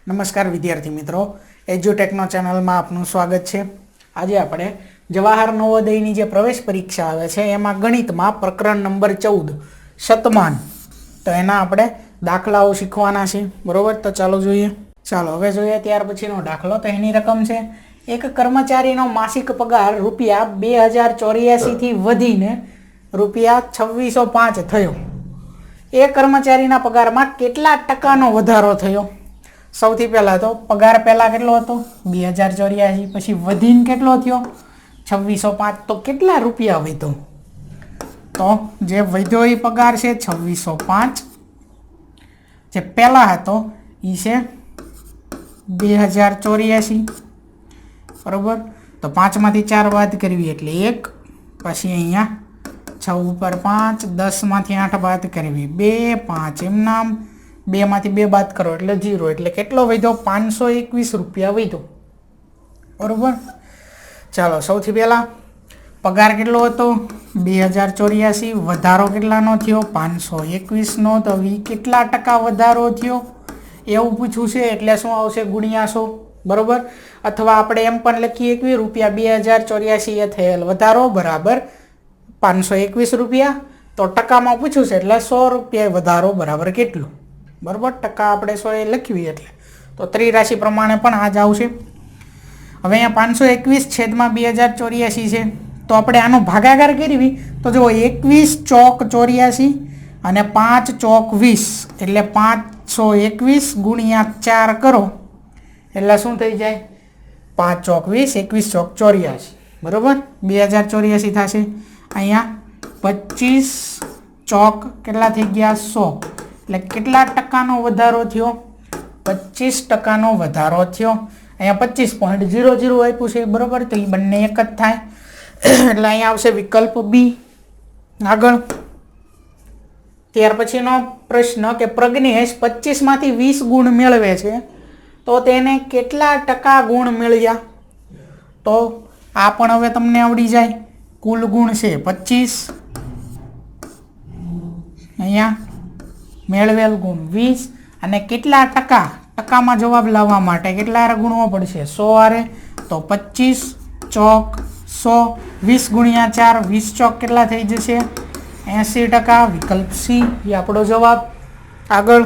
નમસ્કાર વિદ્યાર્થી મિત્રો, એજ્યુટેકનો ચેનલમાં આપનું સ્વાગત છે। આજે આપણે જવાહર નવોદયની જે પ્રવેશ પરીક્ષા આવે છે એમાં ગણિતમાં પ્રકરણ નંબર 14 શતમાન, તો એના આપણે દાખલાઓ શીખવાના છે, બરોબર। તો ચાલો જોઈએ। ચાલો હવે જોઈએ ત્યાર પછીનો દાખલો। તો એની રકમ છે, એક કર્મચારીનો માસિક પગાર રૂપિયા 2084 થી વધીને રૂપિયા 2605 થયો। એ કર્મચારીના પગારમાં કેટલા ટકાનો વધારો થયો? સૌથી પહેલા તો પગાર પહેલા કેટલો હતો? 2084, પછી વધીને કેટલો થયો? 2605। તો કેટલા રૂપિયા વધ્યો? તો જે વધ્યો એ પગાર છે 2605, જે પહેલા હતો એ છે 2084, બરોબર। તો 5માંથી 4 બાદ કરવી એટલે 1, પછી અહીંયા 6 ઉપર 5, 10માંથી 8 બાદ કરવી 2, 5 એમ નામ, 2માંથી 2 બાદ કરો એટલે 0, એટલે કેટલો વધ્યો? 521 રૂપિયા વધ્યો, બરોબર। ચાલો સૌથી પહેલા પગાર કેટલો હતો? 2084, વધારો કેટલાનો થયો? 521નો। તો એ કેટલા ટકા વધારો થયો એવું પૂછ્યું છે, એટલે શું આવશે? ગુણ્યા 100, બરોબર। અથવા આપણે એમ પણ લખીએ કે રૂપિયા 2084 એ થયેલ વધારો બરાબર 521 રૂપિયા। તો ટકામાં પૂછ્યું છે એટલે 100 રૂપિયા વધારો બરાબર કેટલું, બરાબર। ટકા આપણે 100 એ લખવી એટલે તો ત્રિરાશિ પ્રમાણે પણ આ જ આવશે। હવે અહીંયા 521 છેદમાં 2084 છે, તો આપણે આનો ભાગાકાર કરવી તો જો 21 ચોક 84 અને 5 ચોક 20 એટલે 521 ગુણ્યા 4 કરો એટલે શું થઈ જાય? 5 ચોક 20, 21 ચોક 84, બરાબર। 2084 થશે। અહીંયા 25 ચોક કેટલા થઈ ગયા? 100, એટલે કેટલા ટકાનો વધારો થયો? 25% વધારો થયો। અહીંયા 25.00 આપ્યું છે, બરોબર। તો એ બંને એક જ થાય એટલે અહીંયા આવશે વિકલ્પ બી। આગળ ત્યાર પછીનો પ્રશ્ન કે પ્રજ્ઞેશ 25માંથી 20 ગુણ મેળવે છે, તો તેને કેટલા ટકા ગુણ મળ્યા? તો આ પણ હવે તમને આવડી જાય। કુલ ગુણ છે 25, અહીંયા મેળવેલ ગુણ 20, અને કેટલા ટકા? ટકામાં જવાબ લાવવા માટે કેટલા ગુણવો પડશે? 100 આરે, તો 25 ચોક 100, 20 ગુણ્યા 4, 20 ચોક કેટલા થઈ જશે? 80%, વિકલ્પ સી એ આપણો જવાબ। આગળ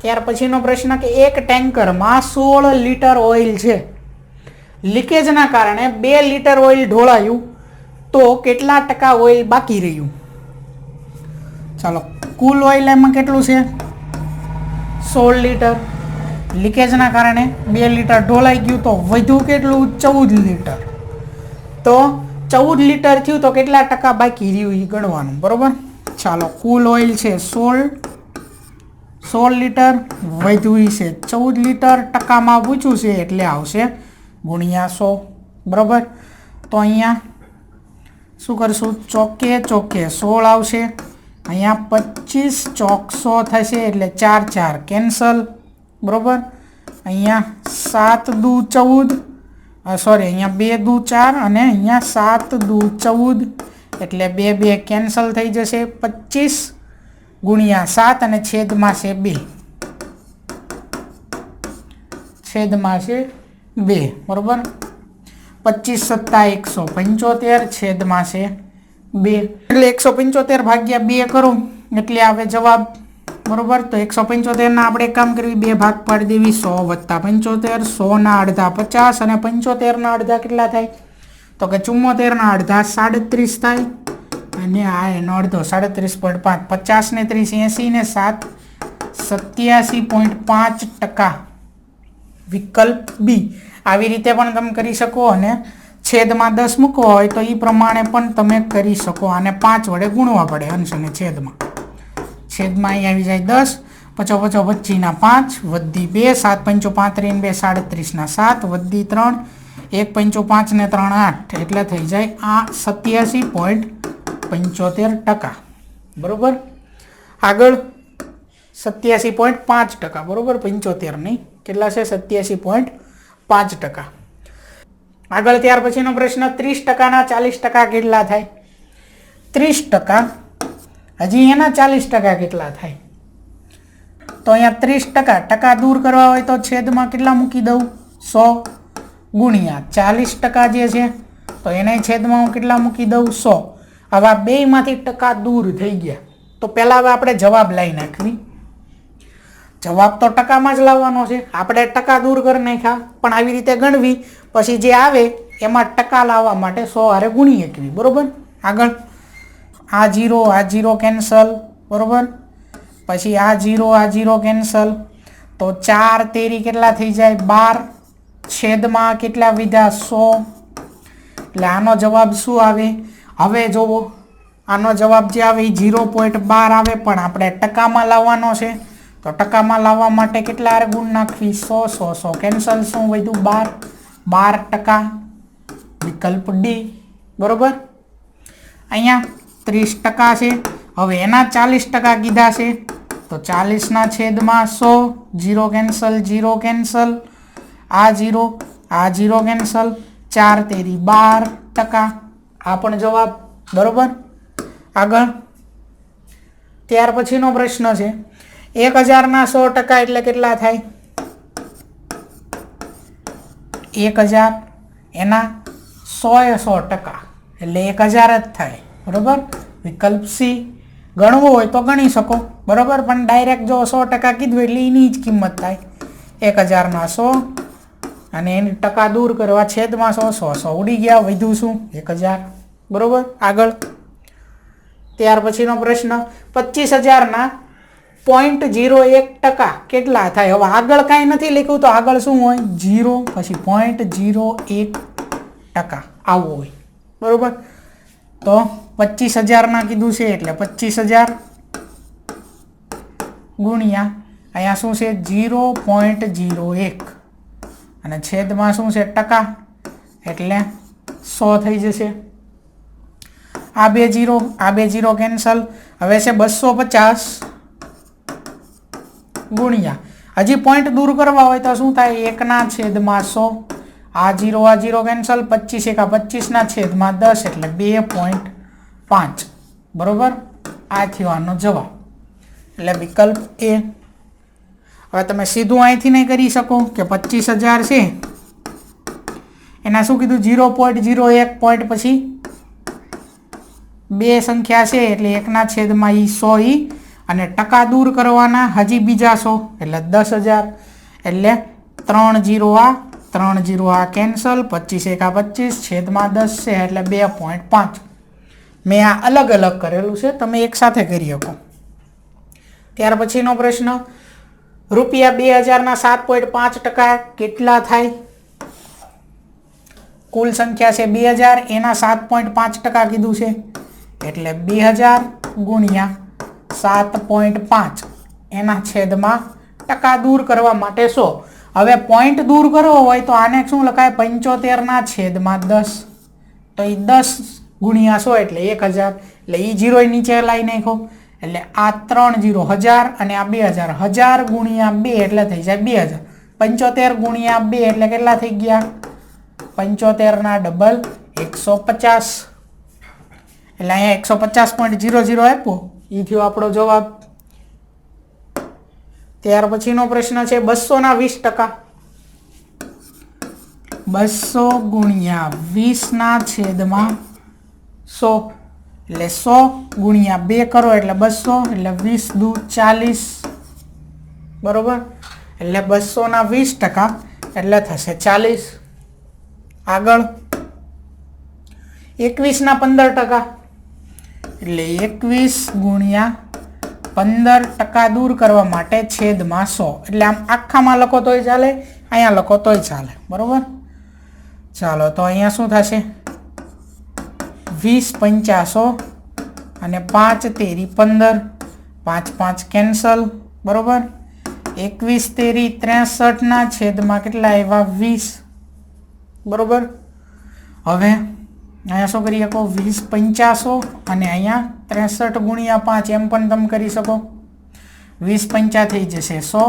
ત્યાર પછીનો પ્રશ્ન કે એક ટેન્કરમાં 16 લીટર ઓઇલ છે, લીકેજના કારણે 2 લીટર ઓઇલ ઢોળાયું, તો કેટલા ટકા ઓઇલ બાકી રહ્યું? ચાલો કુલ ઓઇલ એમાં કેટલું છે? 16 લીટર, લીકેજના કારણે 2 લીટર ઢોળાઈ ગયું, તો વધ્યું કેટલું? 14 લીટર। તો 14 લીટર થયું તો કેટલા ટકા બાકી રહ્યું એ ગણવાનું, બરોબર। ચાલો કુલ ઓઇલ છે 16 લીટર, વધ્યું છે 14 લીટર, ટકામાં પૂછ્યું છે એટલે આવશે ગુણ્યા 100, બરોબર। તો અહીંયા શું કરશું? ચોકે ચોકે 16 આવશે, અહીંયા 25 ચોક 100 થશે એટલે 4 4 કેન્સલ, બરોબર। અહીંયા 7 દુ 14, સોરી અહીંયા 2 દુ 4 અને અહીંયા 7 દુ 14 એટલે 2 2 કેન્સલ થઈ જશે। 25 ગુણ્યા 7 અને છેદમાં છે 2, છેદમાં છે 2, બરોબર। 25 + 175 છેદમાં છે 2, એટલે 175 ભાગ્યા 2 કરો એટલે આવે જવાબ, બરોબર। તો 175 આપણે એક કામ કરવી, 2 ભાગ પાડી દેવી, 100 વત્તા 75, 100 ના અડધા 50 અને 75 ના અડધા કેટલા થાય? તો કે 74 ના અડધા 37 થાય, અને આ એનો અડધો 37.5, 50 ને 30 80 ને 7 87.5%, વિકલ્પ બી। આવી રીતે પણ તમે કરી શકો, અને છેદમાં 10 મૂકવો હોય તો એ પ્રમાણે પણ તમે કરી શકો। આને 5 વડે ગુણવા પડે અંશ અને છેદમાં। છેદમાં અહીં આવી જાય 10, 55 25 ના 5 વધી 2, 7 5 35 2 37 ના 7 વધી 3, 1 5 5 ને 3 8 એટલે થઈ જાય આ 87.75%, બરોબર। આગળ 87.5%, બરોબર, 75 નહીં, કેટલા છે? 87.5%। આગળ ત્યાર પછીનો પ્રશ્ન 30%ના 40% કેટલા થાય? 30%, હજી એના 40% કેટલા થાય? તો અહીંયા 30%, ટકા દૂર કરવા હોય તો છેદમાં કેટલા મૂકી દઉં? 100 ગુણ્યા 40% જે છે તો એને છેદમાં હું કેટલા મૂકી દઉં? 100. હવે આ બેયમાંથી ટકા દૂર થઈ ગયા તો પહેલાં હવે આપણે જવાબ લઈ નાખવી. જવાબ તો ટકામાં જ લાવવાનો છે. આપણે ટકા દૂર કરી નાખ્યા, પણ આવી રીતે ગણવી, પછી જે આવે એમાં ટકા લાવવા માટે 100 હારે ગુણી એકવી. બરોબર. આગળ આ 0 કેન્સલ. બરોબર. પછી આ 0 કેન્સલ. તો 4 તેરી કેટલા થઈ જાય? 12. છેદમાં કેટલા વિધા? 100. એટલે આનો જવાબ શું આવે? હવે જોવો, આનો જવાબ જે આવે એ 0.12 આવે, પણ આપણે ટકામાં લાવવાનો છે. તો ટકામાં લાવવા માટે કેટલા હારે ગુણ નાખવી? 100 કેન્સલ. શું વધ્યું? 12%. વિકલ્પ ડી. બરોબર. અહીંયા 30% છે. હવે એના 40% કીધા છે તો 40 છેદમાં 100. 0 કેન્સલ. આ 0 કેન્સલ. 4 તેરી 12%. આ પણ જવાબ. બરોબર. આગળ ત્યાર પછીનો પ્રશ્ન છે 1000 100% એટલે કેટલા થાય? 1000 એના 100% એટલે 1000 જ થાય. બરોબર. વિકલ્પ સી. ગણવું હોય તો ગણી શકો. બરોબર. પણ ડાયરેક્ટ જો 100% કીધું એટલે એની જ કિંમત થાય. 1000 100 અને એની ટકા દૂર કરવા છેદમાં 100 ઉડી ગયા. વધ્યું શું? 1000. બરોબર. આગળ ત્યાર પછીનો પ્રશ્ન 25000 0.01% કેટલા થાય? હવે આગળ કાંઈ નથી લખ્યું તો આગળ શું હોય? 0 પછી 0.01% આવું હોય. બરોબર. તો 25000 કીધું છે એટલે 25000 ગુણ્યા અહીંયા શું છે? 0.01 અને છેદમાં શું છે? ટકા એટલે 100 થઈ જશે. આ બે 0 કેન્સલ. હવે છે 250 ગુણ્યા, હજી પોઈન્ટ દૂર કરવા હોય તો શું થાય? 1/100. આ 0 કેન્સલ. 25 × 25 10 એટલે 2.5. બરોબર. આ થયો આનો જવાબ. એટલે વિકલ્પ એ. હવે તમે સીધું અહીંથી નહીં કરી શકો કે 25000 છે એના શું કીધું? 0.01 પોઈન્ટ પછી બે સંખ્યા છે એટલે 1/100 અને ટકા દૂર કરવાના હજી બીજા 100 એટલે 10000 એટલે 3 0 આ કેન્સલ. 25 × 25 છેદમાં 10 છે એટલે 2.5. મેં આ અલગ અલગ કરેલું છે, તમે એક સાથે કરી શકો. ત્યાર પછીનો પ્રશ્ન ₹2000 7.5% કેટલા થાય? કુલ સંખ્યા છે 2000 એના 7.5% કીધું છે એટલે 2000 ગુણ્યા 7.5 એના છેદમાં ટકા દૂર કરવા માટે 100. હવે પોઈન્ટ દૂર કરવો હોય તો આને શું લખાય? 75/10. તો એ 10 ગુણ્યા 100 એટલે 1000. એટલે એ 0 નીચે લાવી નાખો એટલે આ 3 0 1000 અને આ 2000. 1000 ગુણ્યા 2 એટલે થઈ જાય 2000. 75 ગુણ્યા 2 એટલે કેટલા થઈ ગયા? 75 ડબલ 150. એટલે અહીંયા 150.00 આપ્યો. એ થયો આપણો જવાબ. ત્યાર પછીનો પ્રશ્ન છે 200 20%. 200 ગુણ્યા 20 છેદમાં 100 એટલે 100 ગુણ્યા 2 કરો એટલે 200 એટલે 20 દુ 40. બરોબર. એટલે 200 એટલે થશે 40. આગળ 21 15%. એટલે 21 ગુણ્યા 15% દૂર કરવા માટે છેદમાં 100. એટલે આમ આખામાં લખો તોય ચાલે, અહીંયા લખો તોય ચાલે. બરોબર. ચાલો તો અહીંયા શું થશે? 20 × 50 અને 5 તેરી 15. 5 5 કેન્સલ. બરોબર. 21 તેરી 63 છેદમાં કેટલા આવ્યા? 20. બરોબર. હવે અહીંયા શું કરી શકો? 20 50 અને અહીંયા 63 ગુણ્યા 5 એમ પણ તમે કરી શકો. 20 50 થઈ જશે 100.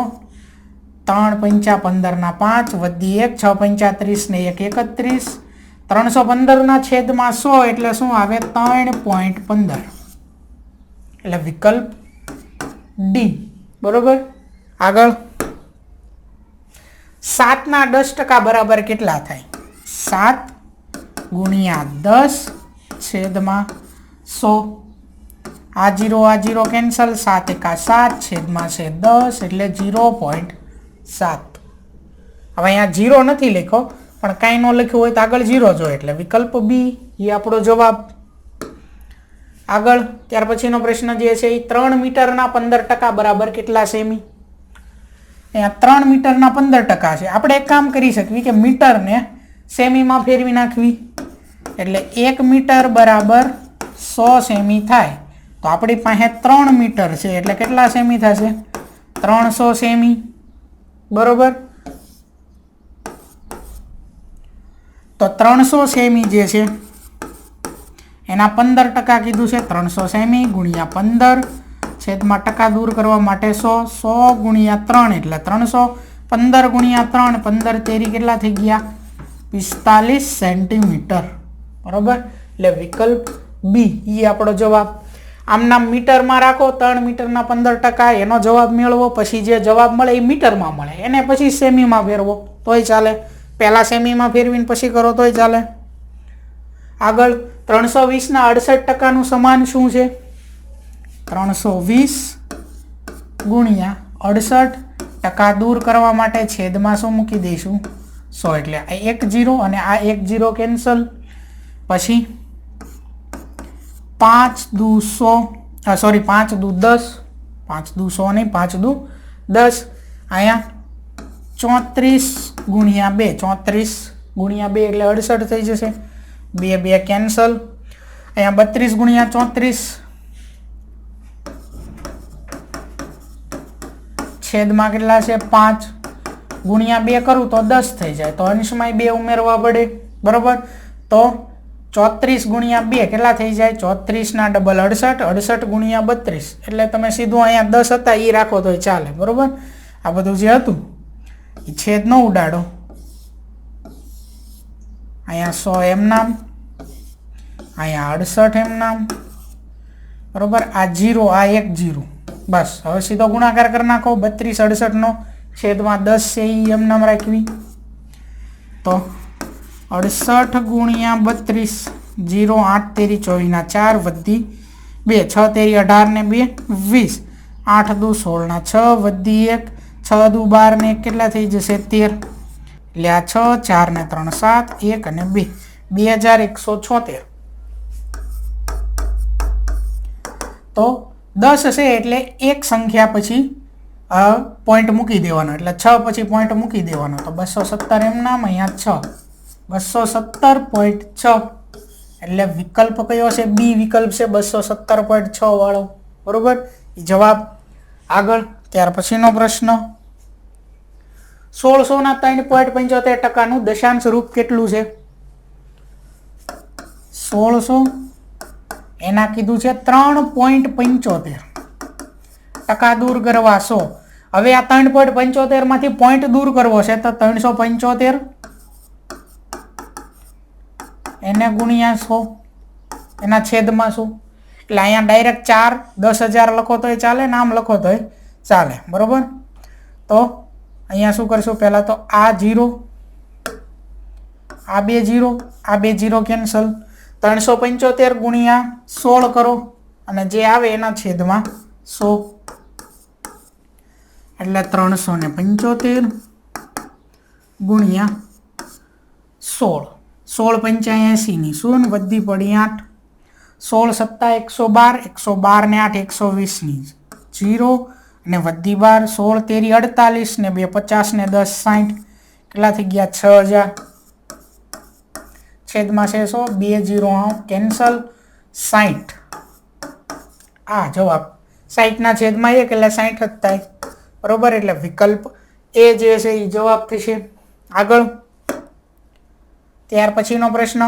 3 5 15 5 વધી 1 6 5 30 ને 1 31. 315 છેદમાં 100 એટલે શું આવે? 3.15. એટલે વિકલ્પ ડી. બરોબર. આગળ 7 ના 10% બરાબર કેટલા થાય? 7 ગુણ્યા 10 છેદમાં 100. આ 0 કેન્સલ, 7 એકા 7 છેદમાં છે 10 એટલે 0.7. હવે અહીંયા 0 નથી લખ્યો, પણ કાંઈ ન લખ્યું હોય તો આગળ 0 જોઈએ એટલે વિકલ્પ બી એ આપણો જવાબ. આગળ ત્યાર પછીનો પ્રશ્ન જે છે એ 3 મીટરના 15% બરાબર કેટલા સેમી? અહીંયા 3 મીટરના 15% છે. આપણે એક કામ કરી શકીએ કે મીટરને સેમીમાં ફેરવી નાખવી, એટલે 1 મીટર બરાબર 100 સેમી થાય. તો આપણી પાસે 3 મીટર છે એટલે કેટલા સેમી થશે? 300 સેમી. બરોબર. તો 300 સેમી જે છે એના 15% કીધું છે. 300 સેમી ગુણ્યા 15 છેદમાં ટકા દૂર કરવા માટે 100. 100 ગુણ્યા 3 એટલે 300. 15 ગુણ્યા 3, 15 તેરી કેટલા થઈ ગયા? 45 સેન્ટીમીટર. બરોબર. એટલે વિકલ્પ બી એ આપણો જવાબ. આમના મીટરમાં રાખો 3 મીટરના 15%, એનો જવાબ મેળવો, પછી જે જવાબ મળે એ મીટરમાં મળે, એને પછી સેમીમાં ફેરવો તોય ચાલે. પહેલાં સેમીમાં ફેરવીને પછી કરો તોય ચાલે. આગળ 320 ના 68%નું સમાન શું છે? 320 ગુણ્યા 68% દૂર કરવા માટે છેદમાં શું મૂકી દઈશું? 100. એટલે આ 1 0 અને આ 1 0 કેન્સલ. પછી 5 દુ 100, સોરી 5 દુ 10, 5 દુ 100 નહીં, 5 દુ 10. અહીંયા 34 ગુણ્યા 2, 34 ગુણ્યા 2 એટલે 68 થઈ જશે. 2 2 કેન્સલ. અહીંયા 32 ગુણ્યા 34 છેદમાં કેટલા છે? 5 ગુણ્યા 2 કરું તો 10 થઈ જાય, તો અંશમાં 2 ઉમેરવા પડે. બરોબર. તો 34 ગુણ્યા 2 કેટલા થઈ જાય? 34 ના ડબલ 68, 68 ગુણ્યા 32 એટલે તમે સીધું અહીંયા 10 હતા એ રાખો તો ચાલે. બરોબર. આ બધું જે હતું એ છેદ ન ઉડાડો. અહીંયા 100 એમ નામ, અહીંયા 68 એમ નામ. બરોબર. આ 0, આ 1 0. બસ હવે સીધો ગુણાકાર કરી નાખો. 32 68 નો છેદમાં 10 છે એ એમ નામ રાખવી. તો 68 ગુણ્યા 32, 0 8 તેરી 24 ના 4 વધી 2, 6 તેરી 18 ને 2 20, 8 દુ 16 ના 6 વધી 1, 6 દુ 12 ને 1 કેટલા થઈ જશે? 13. એટલે આ 6, 4 ને 3 7, 1 અને 2 2176. તો 10 છે એટલે એક સંખ્યા પછી પોઈન્ટ મૂકી દેવાનો, એટલે 6 પછી પોઈન્ટ મૂકી દેવાનો. તો 217 એમ નામ, અહીંયા 6, 217.6. એટલે વિકલ્પ કયો છે? બી વિકલ્પ છે, 217.6 વાળો. બરોબર. એ જવાબ. આગળ ત્યાર પછીનો પ્રશ્ન 1600 ના 3.75%નું દશાંશ રૂપ કેટલું છે? 1600 એના કીધું છે 3.75. ટકા દૂર કરવા 100. હવે આ 3.75 માંથી પોઈન્ટ દૂર કરવો છે તો 375 એને ગુણ્યા 100 એના છેદમાં શું? એટલે અહીંયા ડાયરેક્ટ 4 10,000 લખો તોય ચાલે, નામ લખો તોય ચાલે. બરોબર. તો અહીંયા શું કરશું? પહેલાં તો આ 0, આ 2 0, આ 2 0 કેન્સલ. 375 ગુણ્યા 16 કરો અને જે આવે એના છેદમાં 100. એટલે 375 ગુણ્યા 16. 16 85 ની 0 વધી પડી 8. 16 7 112, 112 ને 8 120 ની 0 અને વધી 12. 16 તેરી 48 ને 2 50 ને 10 60 કેટલા થઈ ગયા? 6000. છેદમાં છે 100, 2 0 કેન્સલ. 60. આ જવાબ 60 ના છેદમાં 1 એટલે 60 જ થાય. બરોબર. એટલે વિકલ્પ એ જે છે એ જવાબ થશે. આગળ ત્યાર પછીનો પ્રશ્ન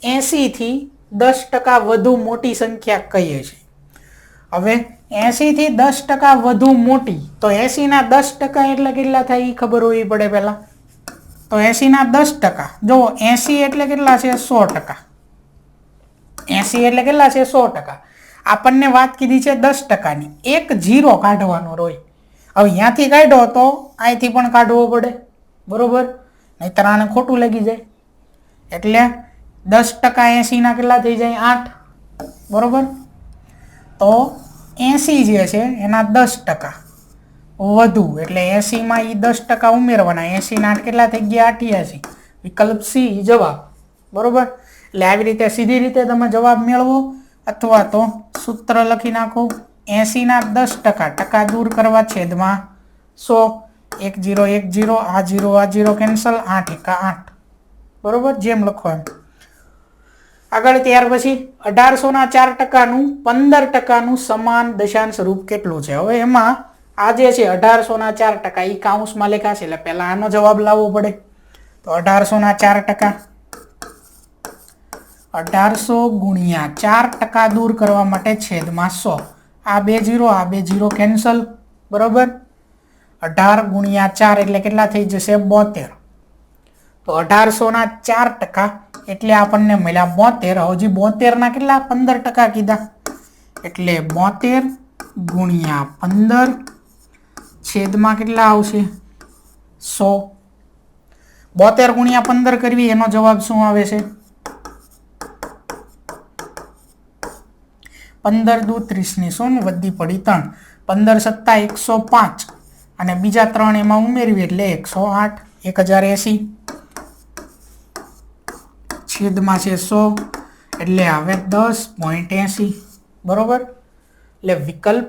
80 થી 10% વધુ મોટી સંખ્યા કઈ છે? હવે 80 થી 10% વધુ મોટી, તો 80 ના 10% એટલે કેટલા થાય એ ખબર હોવી પડે પહેલા. તો 80 ના 10%, જો 80 એટલે કેટલા છે? 100%. 80 એટલે કેટલા છે? 100%. આપણને વાત કીધી છે 10%ની. એક 0 કાઢવાનો રોય. હવે અહીંયાથી કાઢ્યો તો અહીંથી પણ કાઢવો પડે, બરોબર, નહીંતર આને ખોટું લાગી જાય. એટલે 10% 80 કેટલા થઈ જાય? 8, બરોબર. તો 80 જે છે એના 10% વધુ, એટલે 80માં એ 10% ઉમેરવાના. 80 ના 8 કેટલા થઈ ગયા? 88. વિકલ્પ સી જવાબ, બરોબર. એટલે આવી રીતે સીધી રીતે તમે જવાબ મેળવો, અથવા તો સૂત્ર લખી નાખો. 80 ના 10%, ટકા દૂર કરવા છેદમાં 100. 1 0 1 0, આ 0 આ 0 કેન્સલ, 8 1 8, બરોબર. જેમ લખો એમ. આગળ ત્યાર પછી 1800 ના 4%નું 15%નું સમાન દશાંશ રૂપ કેટલું છે? હવે એમાં આ જે છે 1800 ના 4%, એ કાઉન્સમાં લખાશે, એટલે પહેલા આનો જવાબ લાવવો પડે. તો 1800 ના 4%, 1800 ગુણ્યા 4% દૂર કરવા માટે છેદમાં 100. આ 2 0 આ 2 0 કેન્સલ, બરોબર. 18 ગુણ્યા 4 એટલે કેટલા થઈ જશે? 72. તો 1800 ના 4% એટલે આપણને મળ્યા 72. હજી 72 ના કેટલા? 15% કીધા, એટલે 72 ગુણ્યા 15 છેદમાં કેટલા આવશે? 100. 72 ગુણ્યા 15 કરવી, એનો જવાબ શું આવે છે? 15 દુ 30 ની 100 વધી પડી 3. 15 સત્તા 105 અને બીજા 3 એમાં ઉમેરવી એટલે 108. 1080 છેદમાં છે 100, એટલે હવે 10.80, બરોબર. એટલે વિકલ્પ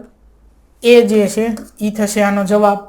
એ જે છે એ થશે આનો જવાબ.